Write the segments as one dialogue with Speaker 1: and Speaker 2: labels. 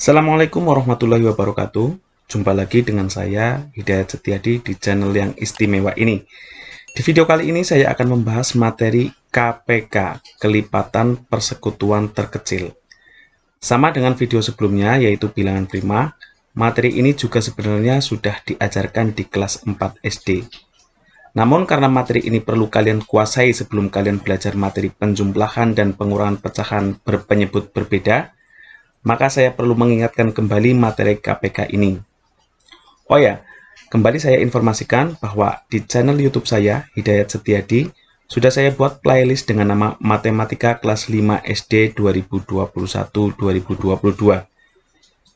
Speaker 1: Assalamualaikum warahmatullahi wabarakatuh. Jumpa lagi dengan saya, Hidayat Setiadi, di channel yang istimewa ini. Di video kali ini saya akan membahas materi KPK, kelipatan persekutuan terkecil. Sama dengan video sebelumnya, yaitu bilangan prima, materi ini juga sebenarnya sudah diajarkan di kelas 4 SD. Namun karena materi ini perlu kalian kuasai sebelum kalian belajar materi penjumlahan dan pengurangan pecahan berpenyebut berbeda, maka saya perlu mengingatkan kembali materi KPK ini. Oh ya, kembali saya informasikan bahwa di channel YouTube saya, Hidayat Setiadi, sudah saya buat playlist dengan nama Matematika Kelas 5 SD 2021-2022.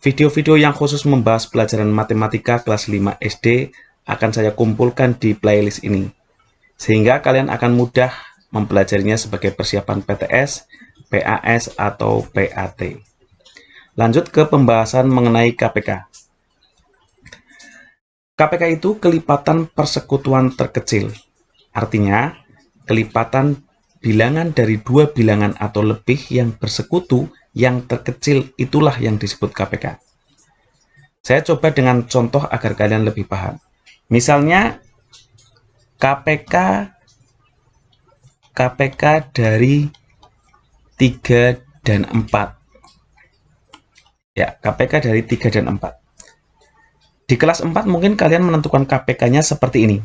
Speaker 1: Video-video yang khusus membahas pelajaran matematika kelas 5 SD akan saya kumpulkan di playlist ini, sehingga kalian akan mudah mempelajarinya sebagai persiapan PTS, PAS, atau PAT. Lanjut ke pembahasan mengenai KPK. KPK itu kelipatan persekutuan terkecil. Artinya, kelipatan bilangan dari dua bilangan atau lebih yang bersekutu yang terkecil itulah yang disebut KPK. Saya coba dengan contoh agar kalian lebih paham. Misalnya, KPK dari 3 dan 4. Ya, KPK dari 3 dan 4. Di kelas 4 mungkin kalian menentukan KPK-nya seperti ini.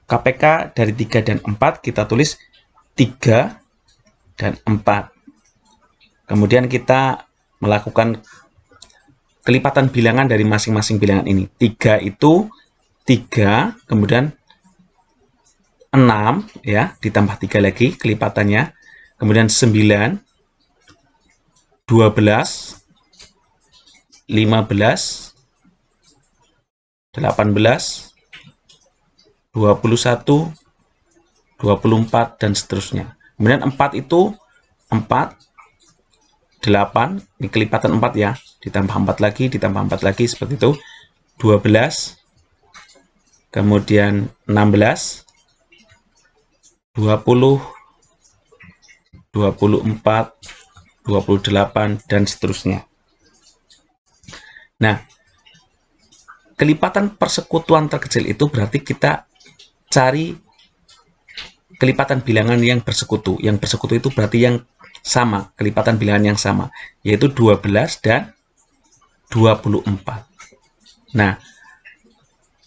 Speaker 1: KPK dari 3 dan 4 kita tulis 3 dan 4. Kemudian kita melakukan kelipatan bilangan dari masing-masing bilangan ini. 3 itu 3, kemudian 6, ya, ditambah 3 lagi kelipatannya. Kemudian 9, 12, 15, 18, 21, 24, dan seterusnya. Kemudian 4 itu 4, 8, ini kelipatan 4 ya, ditambah 4 lagi, ditambah 4 lagi, seperti itu. 12, kemudian 16, 20, 24, 28, dan seterusnya. Nah, kelipatan persekutuan terkecil itu berarti kita cari kelipatan bilangan yang bersekutu. Yang bersekutu itu berarti yang sama, kelipatan bilangan yang sama, yaitu 12 dan 24. Nah,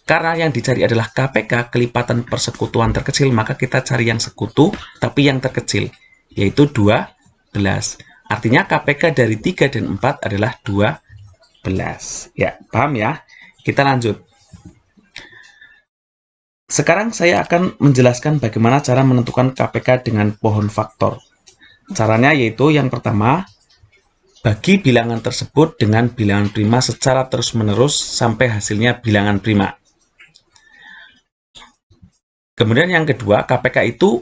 Speaker 1: karena yang dicari adalah KPK, kelipatan persekutuan terkecil, maka kita cari yang sekutu, tapi yang terkecil, yaitu 12. Artinya KPK dari 3 dan 4 adalah 12. Ya, paham ya? Kita lanjut. Sekarang saya akan menjelaskan bagaimana cara menentukan KPK dengan pohon faktor. Caranya yaitu yang pertama, bagi bilangan tersebut dengan bilangan prima secara terus-menerus sampai hasilnya bilangan prima. Kemudian yang kedua, KPK itu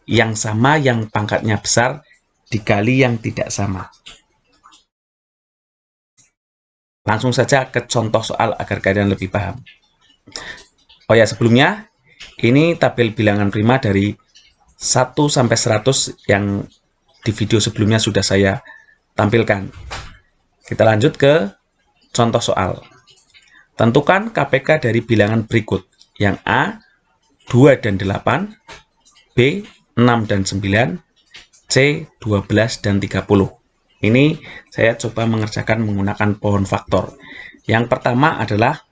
Speaker 1: yang sama yang pangkatnya besar dikali yang tidak sama. Langsung saja ke contoh soal agar kalian lebih paham. Oh ya, sebelumnya, ini tabel bilangan prima dari 1 sampai 100 yang di video sebelumnya sudah saya tampilkan. Kita lanjut ke contoh soal. Tentukan KPK dari bilangan berikut. Yang A, 2 dan 8, B, 6 dan 9, C, 12 dan 30. Ini saya coba mengerjakan menggunakan pohon faktor. Yang pertama adalah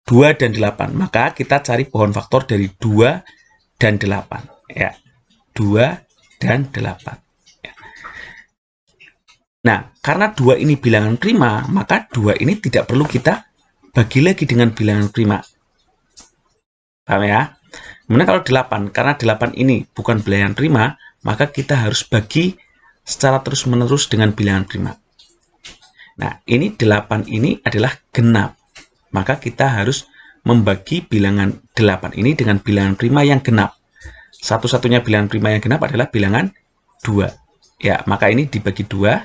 Speaker 1: 2 dan 8. Maka kita cari pohon faktor dari 2 dan 8. Ya, 2 dan 8. Ya. Nah, karena 2 ini bilangan prima, maka 2 ini tidak perlu kita bagi lagi dengan bilangan prima. Paham ya? Kemudian kalau 8, karena 8 ini bukan bilangan prima, maka kita harus bagi secara terus-menerus dengan bilangan prima. Nah, ini 8 ini adalah genap. Maka kita harus membagi bilangan 8 ini dengan bilangan prima yang genap. Satu-satunya bilangan prima yang genap adalah bilangan 2. Ya, maka ini dibagi 2.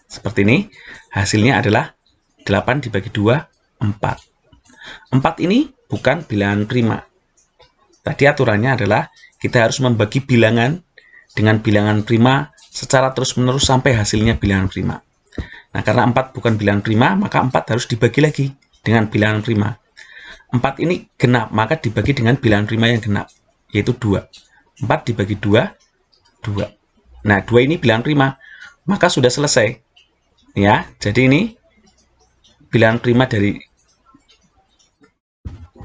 Speaker 1: Seperti ini. Hasilnya adalah 8 dibagi 2, 4. 4 ini bukan bilangan prima. Tadi aturannya adalah kita harus membagi bilangan dengan bilangan prima secara terus-menerus sampai hasilnya bilangan prima. Nah, karena 4 bukan bilangan prima, maka 4 harus dibagi lagi dengan bilangan prima. 4 ini genap, maka dibagi dengan bilangan prima yang genap, yaitu 2. 4 dibagi 2, 2. Nah, 2 ini bilangan prima, maka sudah selesai. Ya, jadi ini bilangan prima dari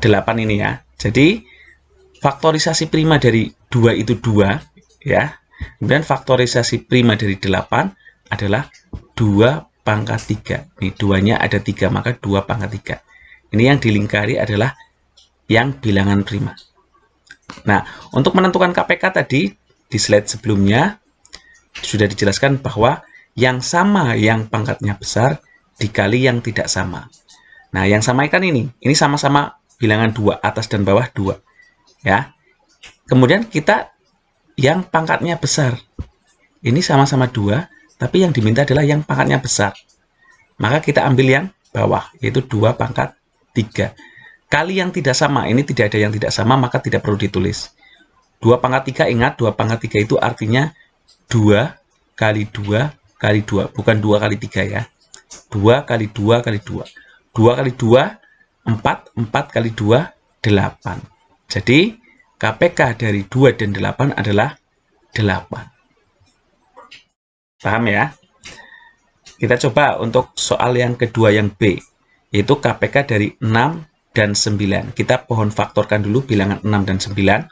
Speaker 1: 8 ini ya. Jadi, faktorisasi prima dari 2 itu 2, ya. Kemudian faktorisasi prima dari 8 adalah 2 pangkat 3. Nih, 2-nya ada 3, maka 2 pangkat 3. Ini yang dilingkari adalah yang bilangan prima. Nah, untuk menentukan KPK tadi, di slide sebelumnya, sudah dijelaskan bahwa yang sama yang pangkatnya besar dikali yang tidak sama. Nah, yang sama kan ini sama-sama bilangan 2, atas dan bawah 2. Ya. Kemudian kita yang pangkatnya besar. Ini sama-sama 2, tapi yang diminta adalah yang pangkatnya besar. Maka kita ambil yang bawah, yaitu 2 pangkat 3. Kali yang tidak sama, ini tidak ada yang tidak sama, maka tidak perlu ditulis. 2 pangkat 3, ingat 2 pangkat 3 itu artinya 2 kali 2 kali 2, bukan 2 kali 3 ya. 2 kali 2 kali 2. 2 kali 2, 4, 4 kali 2, 8. Jadi, KPK dari 2 dan 8 adalah 8. Paham ya? Kita coba untuk soal yang kedua yang B, yaitu KPK dari 6 dan 9. Kita pohon faktorkan dulu bilangan 6 dan 9.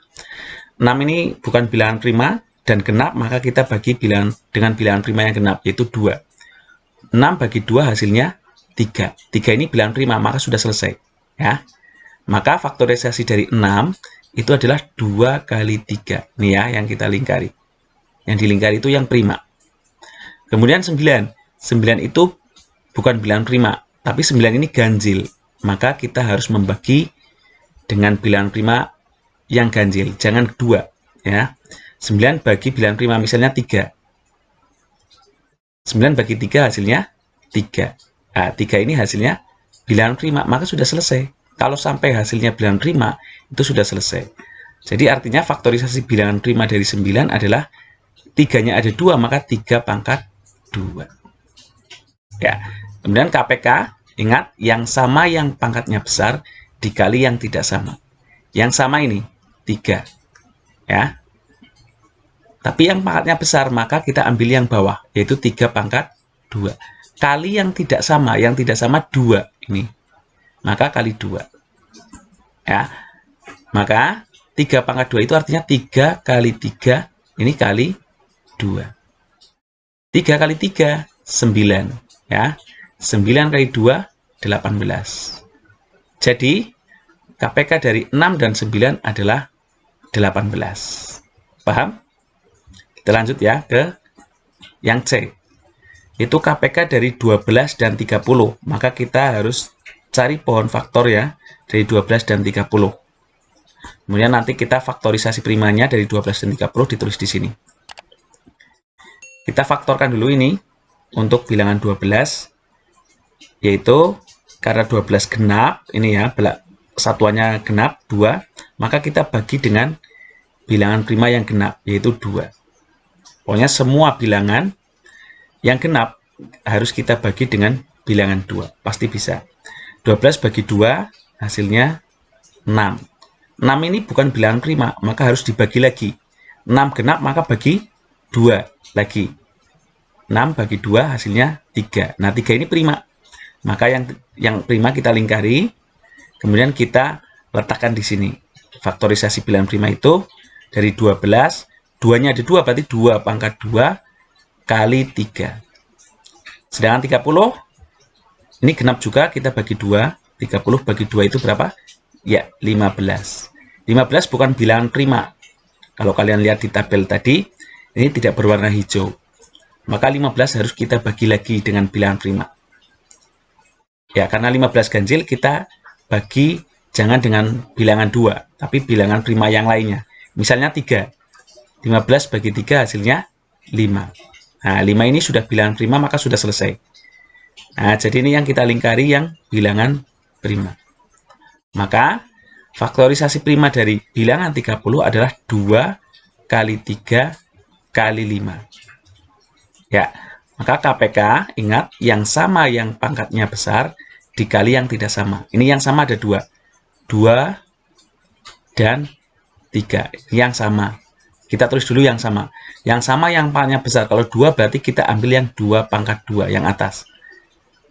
Speaker 1: 6 ini bukan bilangan prima dan genap, maka kita bagi bilangan dengan bilangan prima yang genap, yaitu 2. 6 bagi 2 hasilnya 3. 3 ini bilangan prima, maka sudah selesai. Ya. Maka faktorisasi dari 6 itu adalah 2 kali 3. Nih ya, yang kita lingkari. Yang dilingkari itu yang prima. Kemudian 9. 9 itu bukan bilangan prima, tapi 9 ini ganjil. Maka kita harus membagi dengan bilangan prima yang ganjil. Jangan 2. Ya. 9 bagi bilangan prima, misalnya 3. 9 bagi 3 hasilnya 3. Nah, 3 ini hasilnya bilangan prima, maka sudah selesai. Kalau sampai hasilnya bilangan prima, itu sudah selesai. Jadi artinya faktorisasi bilangan prima dari 9 adalah 3-nya ada 2, maka 3 pangkat 2. Ya. Kemudian KPK, ingat yang sama yang pangkatnya besar dikali yang tidak sama. Yang sama ini 3. Ya. Tapi yang pangkatnya besar, maka kita ambil yang bawah, yaitu 3 pangkat 2. Kali yang tidak sama 2 ini. Maka kali 2. Ya. Maka 3 pangkat 2 itu artinya 3 kali 3, ini kali 2. 3 kali 3, 9. Ya. 9 kali 2, 18. Jadi, KPK dari 6 dan 9 adalah 18. Paham? Kita lanjut ya ke yang C. Itu KPK dari 12 dan 30. Maka kita harus cari pohon faktor ya, dari 12 dan 30. Kemudian nanti kita faktorisasi primanya dari 12 dan 30 ditulis di sini. Kita faktorkan dulu ini untuk bilangan 12, yaitu karena 12 genap, ini ya, satuannya genap, 2, maka kita bagi dengan bilangan prima yang genap, yaitu 2. Pokoknya semua bilangan yang genap harus kita bagi dengan bilangan 2. Pasti bisa. 12 bagi 2 hasilnya 6. 6 ini bukan bilangan prima, maka harus dibagi lagi. 6 genap maka bagi 2 lagi. 6 bagi 2 hasilnya 3. Nah, 3 ini prima. Maka yang prima kita lingkari, kemudian kita letakkan di sini. Faktorisasi bilangan prima itu dari 12, 2-nya ada 2, berarti 2 pangkat 2 kali 3. Sedangkan 30, ini genap juga, kita bagi 2. 30 bagi 2 itu berapa? Ya, 15. 15 bukan bilangan prima. Kalau kalian lihat di tabel tadi, ini tidak berwarna hijau. Maka 15 harus kita bagi lagi dengan bilangan prima. Ya, karena 15 ganjil, kita bagi jangan dengan bilangan 2, tapi bilangan prima yang lainnya. Misalnya 3. 15 bagi 3 hasilnya 5. Nah, 5 ini sudah bilangan prima, maka sudah selesai. Nah, jadi ini yang kita lingkari yang bilangan prima. Maka, faktorisasi prima dari bilangan 30 adalah 2 kali 3 kali 5. Ya, Maka KPK, ingat, yang sama yang pangkatnya besar dikali yang tidak sama. Ini yang sama ada 2. 2 dan 3. Yang sama. Kita tulis dulu yang sama. Yang sama yang pangkatnya besar. Kalau 2 berarti kita ambil yang 2 pangkat 2, yang atas.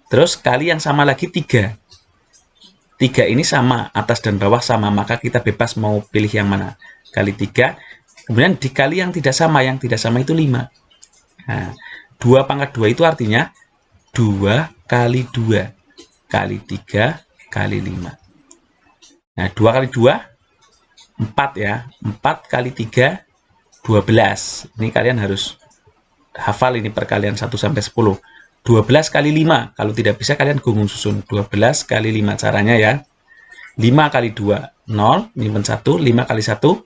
Speaker 1: Terus kali yang sama lagi 3. 3 ini sama, atas dan bawah sama, maka kita bebas mau pilih yang mana. Kali 3, kemudian dikali yang tidak sama itu 5. Nah, 2 pangkat 2 itu artinya 2 kali 2, kali 3, kali 5. Nah, 2 kali 2, 4 ya. 4 kali 3, 12. Ini kalian harus hafal ini perkalian 1 sampai 10. 12 kali 5. Kalau tidak bisa kalian gunggung susun. 12 kali 5 caranya ya. 5 kali 2, 0. Nyimpen 1. 5 kali 1.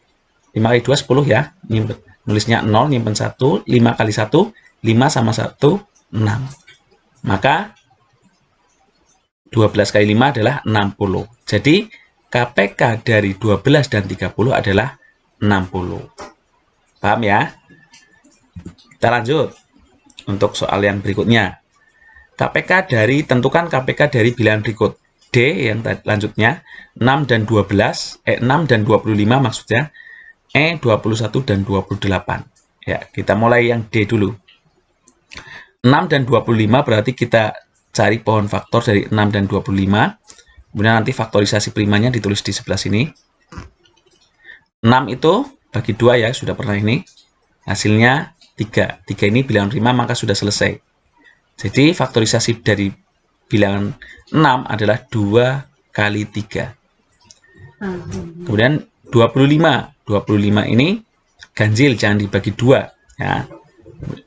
Speaker 1: 5 kali 2, 10 ya. Nyimpen, nulisnya 0. Nyimpen 1. 5 kali 1. 5 sama 1, 6. Maka 12 kali 5 adalah 60. Jadi KPK dari 12 dan 30 adalah 60. Paham ya? Kita lanjut untuk soal yang berikutnya. Tentukan KPK dari bilangan berikut. D yang lanjutnya 6 dan 12, 6 dan 25 maksudnya, 21 dan 28. Ya, kita mulai yang D dulu. 6 dan 25 berarti kita cari pohon faktor dari 6 dan 25. Kemudian nanti faktorisasi primanya ditulis di sebelah sini. 6 itu bagi 2 ya, sudah pernah ini. Hasilnya 3. 3 ini bilangan prima maka sudah selesai. Jadi faktorisasi dari bilangan 6 adalah 2 kali 3. Kemudian 25. 25 ini ganjil, jangan dibagi 2. Ya.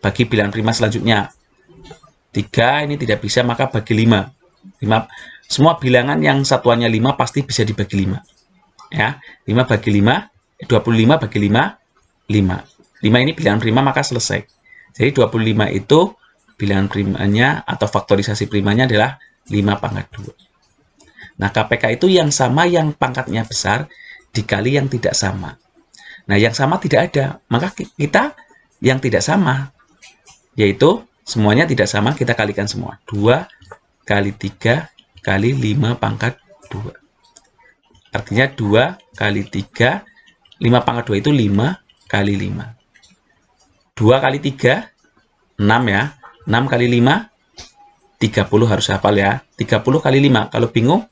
Speaker 1: Bagi bilangan prima selanjutnya. 3 ini tidak bisa, maka bagi 5. Semua bilangan yang satuannya 5 pasti bisa dibagi 5. Ya, 5 bagi 5, 25 bagi 5, 5. 5 ini bilangan prima maka selesai. Jadi 25 itu bilangan primanya atau faktorisasi primanya adalah 5 pangkat 2. Nah, KPK itu yang sama yang pangkatnya besar dikali yang tidak sama. Nah, yang sama tidak ada, maka kita yang tidak sama, yaitu semuanya tidak sama, kita kalikan semua. 2 kali 3 kali 5 pangkat 2. Artinya 2 kali 3, 5 pangkat 2 itu 5 kali 5. 2 kali 3, 6 ya. 6 kali 5, 30 harus hafal ya. 30 kali 5, kalau bingung,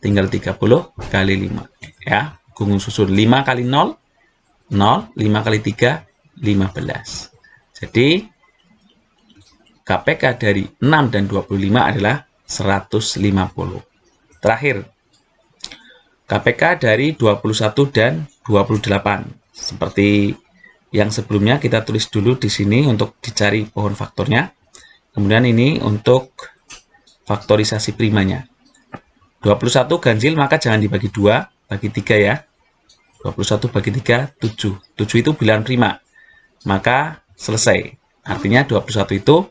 Speaker 1: tinggal 30 kali 5. Ya, gunggung susun. 5 kali 0, 0. 5 kali 3, 15. Jadi, KPK dari 6 dan 25 adalah 150. Terakhir, KPK dari 21 dan 28. Seperti yang sebelumnya kita tulis dulu di sini untuk dicari pohon faktornya. Kemudian ini untuk faktorisasi primanya. 21 ganjil maka jangan dibagi 2, bagi 3 ya. 21 bagi 3, 7. 7 itu bilangan prima. Maka selesai. Artinya 21 itu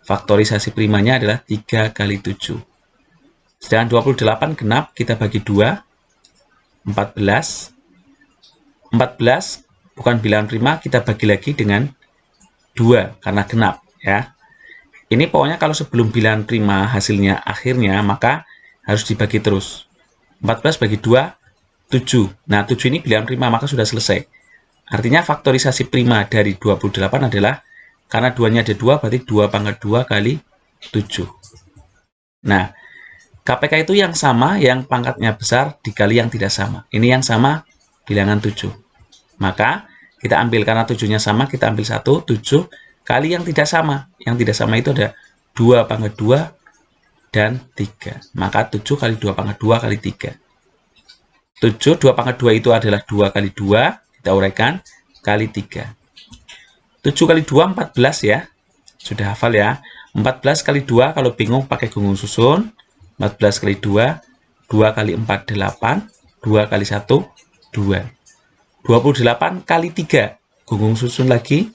Speaker 1: faktorisasi primanya adalah 3 kali 7. Sedangkan 28 genap kita bagi 2, 14. 14 bukan bilangan prima, kita bagi lagi dengan 2 karena genap ya. Ini pokoknya kalau sebelum bilangan prima hasilnya akhirnya maka harus dibagi terus. 14 bagi 2, 7. Nah, 7 ini bilangan prima maka sudah selesai. Artinya faktorisasi prima dari 28 adalah karena 2-nya ada 2 berarti 2 pangkat 2 kali 7. Nah, KPK itu yang sama yang pangkatnya besar dikali yang tidak sama. Ini yang sama bilangan 7. Maka kita ambil karena 7-nya sama, kita ambil 1, 7 kali yang tidak sama. Yang tidak sama itu ada 2 pangkat 2 dan 3. Maka 7 kali 2 pangkat 2 kali 3. 7, 2 pangkat 2 itu adalah 2 kali 2, kita uraikan, kali 3. 7 kali 2, 14 ya. Sudah hafal ya. 14 kali 2, kalau bingung pakai gunggung susun. 14 kali 2, 2 kali 4, 8. 2 kali 1, 2. 28 kali 3, gunggung susun lagi.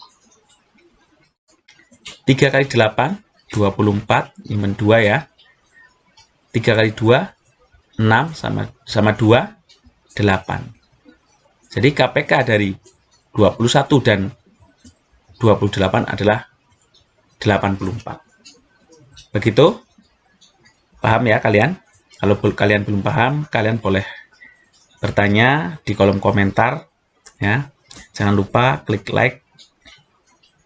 Speaker 1: 3 kali 8, 24, nyimpen 2 ya. 3 kali 2, 6, sama 2, 8. Jadi KPK dari 21 dan 28 adalah Begitu? Paham ya kalian? Kalau kalian belum paham, kalian boleh bertanya di kolom komentar ya. Jangan lupa klik like,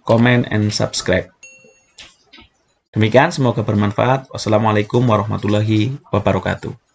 Speaker 1: comment, and subscribe. Demikian, semoga bermanfaat. Wassalamualaikum warahmatullahi wabarakatuh.